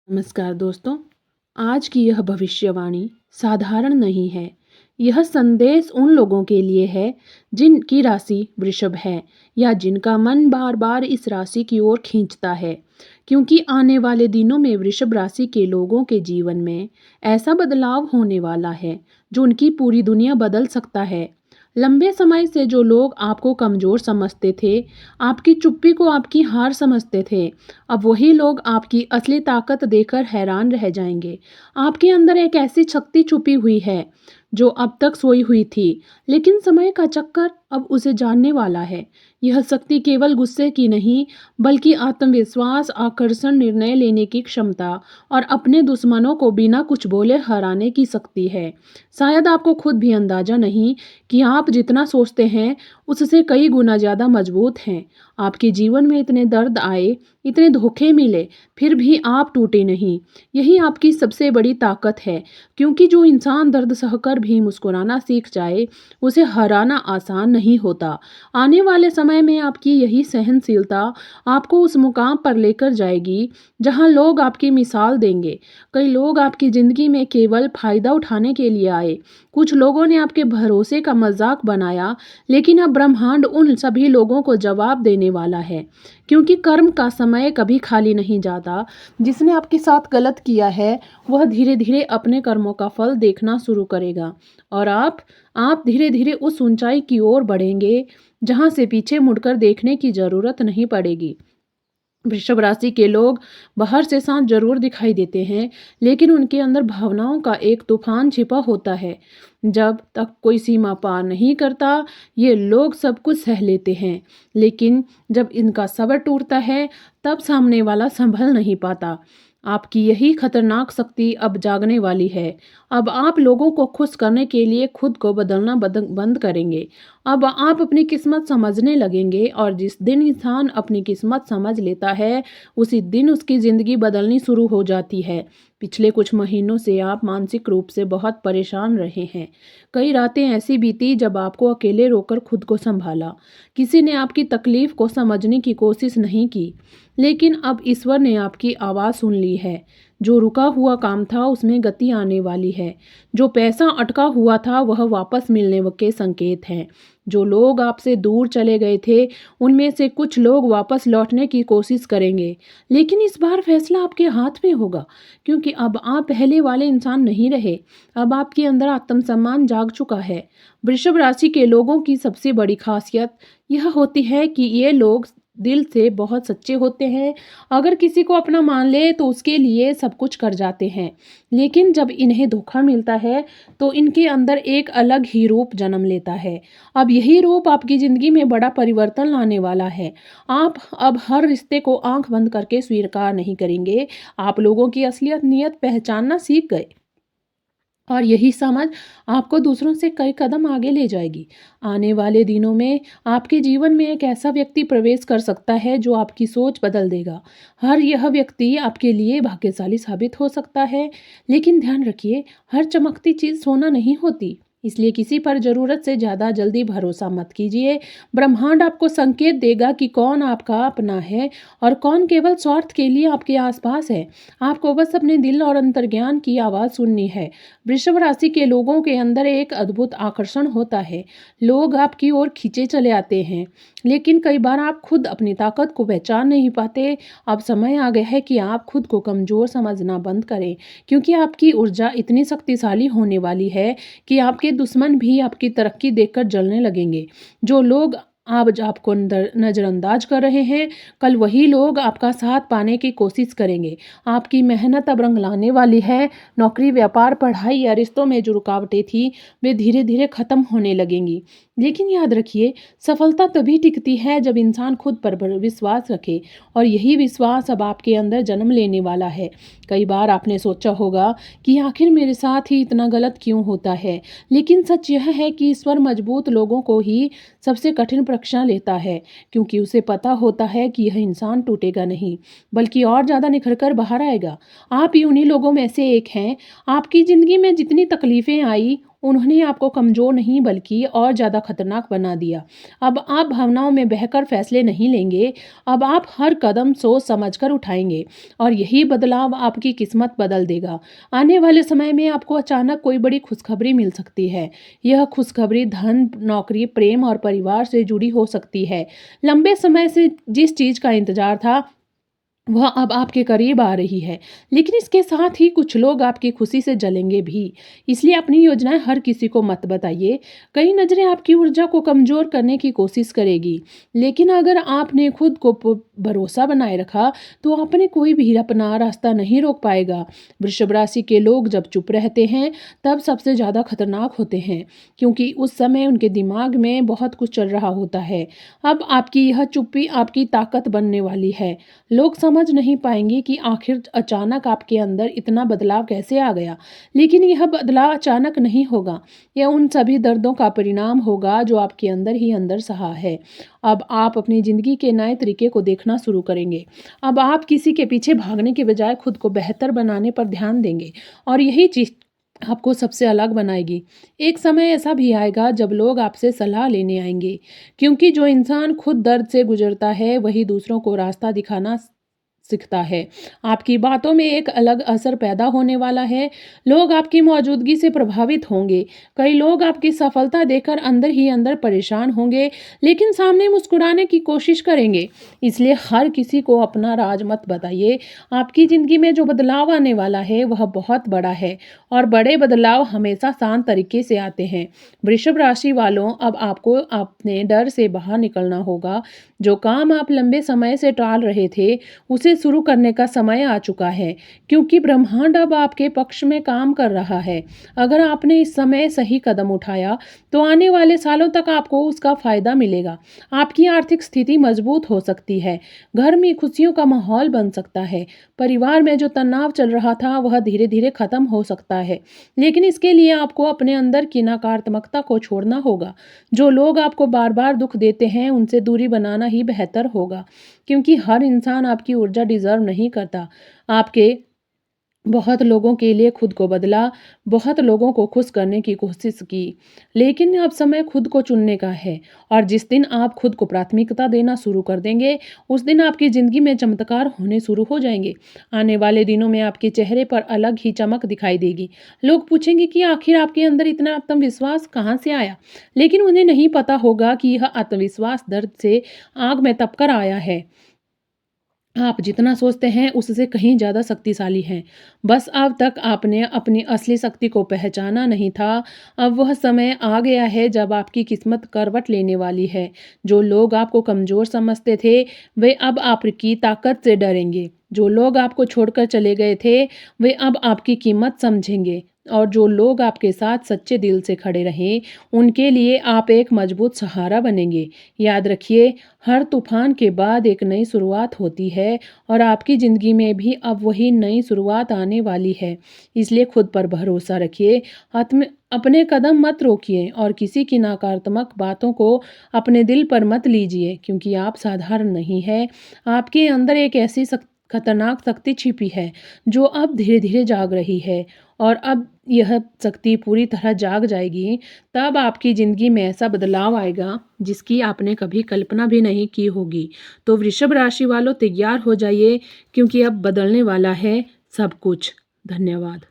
नमस्कार दोस्तों। आज की यह भविष्यवाणी साधारण नहीं है। यह संदेश उन लोगों के लिए है जिनकी राशि वृषभ है या जिनका मन बार बार इस राशि की ओर खींचता है, क्योंकि आने वाले दिनों में वृषभ राशि के लोगों के जीवन में ऐसा बदलाव होने वाला है जो उनकी पूरी दुनिया बदल सकता है। लंबे समय से जो लोग आपको कमज़ोर समझते थे, आपकी चुप्पी को आपकी हार समझते थे, अब वही लोग आपकी असली ताकत देखकर हैरान रह जाएंगे। आपके अंदर एक ऐसी शक्ति छुपी हुई है जो अब तक सोई हुई थी, लेकिन समय का चक्कर अब उसे जानने वाला है। यह शक्ति केवल गुस्से की नहीं, बल्कि आत्मविश्वास, आकर्षण, निर्णय लेने की क्षमता और अपने दुश्मनों को बिना कुछ बोले हराने की शक्ति है। शायद आपको खुद भी अंदाजा नहीं कि आप जितना सोचते हैं उससे कई गुना ज़्यादा मजबूत हैं। आपके जीवन में इतने दर्द आए, इतने धोखे मिले, फिर भी आप टूटे नहीं। यही आपकी सबसे बड़ी ताकत है, क्योंकि जो इंसान दर्द सहकर भी मुस्कुराना सीख जाए, उसे हराना आसान नहीं होता। आने वाले समय में आपकी यही सहनशीलता आपको उस मुकाम पर लेकर जाएगी जहां लोग आपकी मिसाल देंगे। कई लोग आपकी ज़िंदगी में केवल फ़ायदा उठाने के लिए आए। कुछ लोगों ने आपके भरोसे का मजाक बनाया, लेकिन अब ब्रह्मांड उन सभी लोगों को जवाब देने वाला है, क्योंकि कर्म का समय कभी खाली नहीं जाता। जिसने आपके साथ गलत किया है, वह धीरे धीरे अपने कर्मों का फल देखना शुरू करेगा और आप धीरे धीरे उस ऊंचाई की ओर बढ़ेंगे जहां से पीछे मुड़कर देखने की जरूरत नहीं पड़ेगी। वृषभ राशि के लोग बाहर से शांत जरूर दिखाई देते हैं, लेकिन उनके अंदर भावनाओं का एक तूफान छिपा होता है। जब तक कोई सीमा पार नहीं करता, ये लोग सब कुछ सह लेते हैं, लेकिन जब इनका सब्र टूटता है, तब सामने वाला संभल नहीं पाता। आपकी यही खतरनाक शक्ति अब जागने वाली है। अब आप लोगों को खुश करने के लिए खुद को बदलना बंद करेंगे। अब आप अपनी किस्मत समझने लगेंगे, और जिस दिन इंसान अपनी किस्मत समझ लेता है, उसी दिन उसकी ज़िंदगी बदलनी शुरू हो जाती है। पिछले कुछ महीनों से आप मानसिक रूप से बहुत परेशान रहे हैं। कई रातें ऐसी बीती जब आपको अकेले रोकर खुद को संभाला। किसी ने आपकी तकलीफ को समझने की कोशिश नहीं की, लेकिन अब ईश्वर ने आपकी आवाज़ सुन ली है। जो रुका हुआ काम था उसमें गति आने वाली है। जो पैसा अटका हुआ था वह वापस मिलने के संकेत हैं। जो लोग आपसे दूर चले गए थे, उनमें से कुछ लोग वापस लौटने की कोशिश करेंगे, लेकिन इस बार फैसला आपके हाथ में होगा, क्योंकि अब आप पहले वाले इंसान नहीं रहे। अब आपके अंदर आत्मसम्मान जाग चुका है। वृषभ राशि के लोगों की सबसे बड़ी खासियत यह होती है कि ये लोग दिल से बहुत सच्चे होते हैं। अगर किसी को अपना मान ले तो उसके लिए सब कुछ कर जाते हैं, लेकिन जब इन्हें धोखा मिलता है तो इनके अंदर एक अलग ही रूप जन्म लेता है। अब यही रूप आपकी ज़िंदगी में बड़ा परिवर्तन लाने वाला है। आप अब हर रिश्ते को आंख बंद करके स्वीकार नहीं करेंगे। आप लोगों की असलियत नियत पहचानना सीख गए, और यही समझ आपको दूसरों से कई कदम आगे ले जाएगी। आने वाले दिनों में आपके जीवन में एक ऐसा व्यक्ति प्रवेश कर सकता है जो आपकी सोच बदल देगा। हर यह व्यक्ति आपके लिए भाग्यशाली साबित हो सकता है, लेकिन ध्यान रखिए, हर चमकती चीज़ सोना नहीं होती। इसलिए किसी पर ज़रूरत से ज़्यादा जल्दी भरोसा मत कीजिए। ब्रह्मांड आपको संकेत देगा कि कौन आपका अपना है और कौन केवल स्वार्थ के लिए आपके आसपास है। आपको बस अपने दिल और अंतर्ज्ञान की आवाज़ सुननी है। वृषभ राशि के लोगों के अंदर एक अद्भुत आकर्षण होता है। लोग आपकी ओर खींचे चले आते हैं, लेकिन कई बार आप खुद अपनी ताकत को पहचान नहीं पाते। अब समय आ गया है कि आप खुद को कमज़ोर समझना बंद करें, क्योंकि आपकी ऊर्जा इतनी शक्तिशाली होने वाली है कि आपके दुश्मन भी आपकी तरक्की देखकर जलने लगेंगे। जो लोग आज आपको नज़रअंदाज कर रहे हैं, कल वही लोग आपका साथ पाने की कोशिश करेंगे। आपकी मेहनत अब रंग लाने वाली है। नौकरी, व्यापार, पढ़ाई या रिश्तों में जो रुकावटें थी, वे धीरे धीरे खत्म होने लगेंगी। लेकिन याद रखिए, सफलता तभी टिकती है जब इंसान खुद पर विश्वास रखे, और यही विश्वास अब आपके अंदर जन्म लेने वाला है। कई बार आपने सोचा होगा कि आखिर मेरे साथ ही इतना गलत क्यों होता है, लेकिन सच यह है कि ईश्वर मजबूत लोगों को ही सबसे कठिन परीक्षा लेता है, क्योंकि उसे पता होता है कि यह इंसान टूटेगा नहीं, बल्कि और ज़्यादा निखर कर बाहर आएगा। आप ही उन्हीं लोगों में से एक हैं। आपकी ज़िंदगी में जितनी तकलीफ़ें आई, उन्होंने आपको कमज़ोर नहीं बल्कि और ज़्यादा खतरनाक बना दिया। अब आप भावनाओं में बहकर फैसले नहीं लेंगे, अब आप हर कदम सोच समझकर उठाएँगे और यही बदलाव आपकी किस्मत बदल देगा। आने वाले समय में आपको अचानक कोई बड़ी खुशखबरी मिल सकती है। यह खुशखबरी धन, नौकरी, प्रेम और परिवार से जुड़ी हो सकती है। लंबे समय से जिस चीज़ का इंतज़ार था, वह अब आपके करीब आ रही है। लेकिन इसके साथ ही कुछ लोग आपकी खुशी से जलेंगे भी। इसलिए अपनी योजनाएँ हर किसी को मत बताइए। कई नज़रें आपकी ऊर्जा को कमज़ोर करने की कोशिश करेगी। लेकिन अगर आपने खुद को भरोसा बनाए रखा, तो आपने कोई भी अपना रास्ता नहीं रोक पाएगा। वृषभ राशि के लोग जब चुप रहते हैं, तब सबसे ज़्यादा खतरनाक होते हैं, क्योंकि उस समय उनके दिमाग में बहुत कुछ चल रहा होता है। अब आपकी यह चुप्पी आपकी ताकत बनने वाली है। लोग समझ नहीं पाएंगे कि आखिर अचानक आपके अंदर इतना बदलाव कैसे आ गया। लेकिन यह बदलाव अचानक नहीं होगा, यह उन सभी दर्दों का परिणाम होगा जो आपके अंदर ही अंदर सहा है। अब आप अपनी ज़िंदगी के नए तरीके को देखना शुरू करेंगे। अब आप किसी के पीछे भागने के बजाय खुद को बेहतर बनाने पर ध्यान देंगे और यही चीज़ आपको सबसे अलग बनाएगी। एक समय ऐसा भी आएगा जब लोग आपसे सलाह लेने आएंगे, क्योंकि जो इंसान खुद दर्द से गुजरता है वही दूसरों को रास्ता दिखाना सीखता है। आपकी बातों में एक अलग असर पैदा होने वाला है। लोग आपकी मौजूदगी से प्रभावित होंगे। कई लोग आपकी सफलता देखकर अंदर ही अंदर परेशान होंगे, लेकिन सामने मुस्कुराने की कोशिश करेंगे। इसलिए हर किसी को अपना राज मत बताइए। आपकी ज़िंदगी में जो बदलाव आने वाला है वह बहुत बड़ा है और बड़े बदलाव हमेशा शांत तरीके से आते हैं। वृषभ राशि वालों, अब आपको अपने डर से बाहर निकलना होगा। जो काम आप लंबे समय से टाल रहे थे, उसे शुरू करने का समय आ चुका है, क्योंकि ब्रह्मांड अब आपके पक्ष में काम कर रहा है। अगर आपने इस समय सही कदम उठाया, तो आने वाले सालों तक आपको उसका फायदा मिलेगा। आपकी आर्थिक स्थिति मजबूत हो सकती है। घर में खुशियों का माहौल बन सकता है। परिवार में जो तनाव चल रहा था वह धीरे धीरे खत्म हो सकता है। लेकिन इसके लिए आपको अपने अंदर की नकारात्मकता को छोड़ना होगा। जो लोग आपको बार बार दुख देते हैं, उनसे दूरी बनाना ही बेहतर होगा, क्योंकि हर इंसान आपकी ऊर्जा डिजर्व नहीं करता। आपके बहुत लोगों के लिए खुद को बदला, बहुत लोगों को खुश करने की कोशिश की, लेकिन अब समय खुद को चुनने का है। और जिस दिन आप खुद को प्राथमिकता देना शुरू कर देंगे, उस दिन आपकी ज़िंदगी में चमत्कार होने शुरू हो जाएंगे। आने वाले दिनों में आपके चेहरे पर अलग ही चमक दिखाई देगी। लोग पूछेंगे कि आखिर आपके अंदर इतना आत्मविश्वास कहाँ से आया, लेकिन उन्हें नहीं पता होगा कि यह आत्मविश्वास दर्द से आग में तपकर आया है। आप जितना सोचते हैं उससे कहीं ज़्यादा शक्तिशाली हैं। बस अब तक आपने अपनी असली शक्ति को पहचाना नहीं था। अब वह समय आ गया है जब आपकी किस्मत करवट लेने वाली है। जो लोग आपको कमज़ोर समझते थे, वे अब आपकी ताकत से डरेंगे। जो लोग आपको छोड़कर चले गए थे, वे अब आपकी कीमत समझेंगे। और जो लोग आपके साथ सच्चे दिल से खड़े रहें, उनके लिए आप एक मजबूत सहारा बनेंगे। याद रखिए, हर तूफान के बाद एक नई शुरुआत होती है और आपकी ज़िंदगी में भी अब वही नई शुरुआत आने वाली है। इसलिए खुद पर भरोसा रखिए, अपने कदम मत रोकिए और किसी की नकारात्मक बातों को अपने दिल पर मत लीजिए, क्योंकि आप साधारण नहीं हैं। आपके अंदर एक ऐसी खतरनाक शक्ति छिपी है जो अब धीरे धीरे जाग रही है, और अब यह शक्ति पूरी तरह जाग जाएगी, तब आपकी ज़िंदगी में ऐसा बदलाव आएगा जिसकी आपने कभी कल्पना भी नहीं की होगी। तो वृषभ राशि वालों, तैयार हो जाइए, क्योंकि अब बदलने वाला है सब कुछ। धन्यवाद।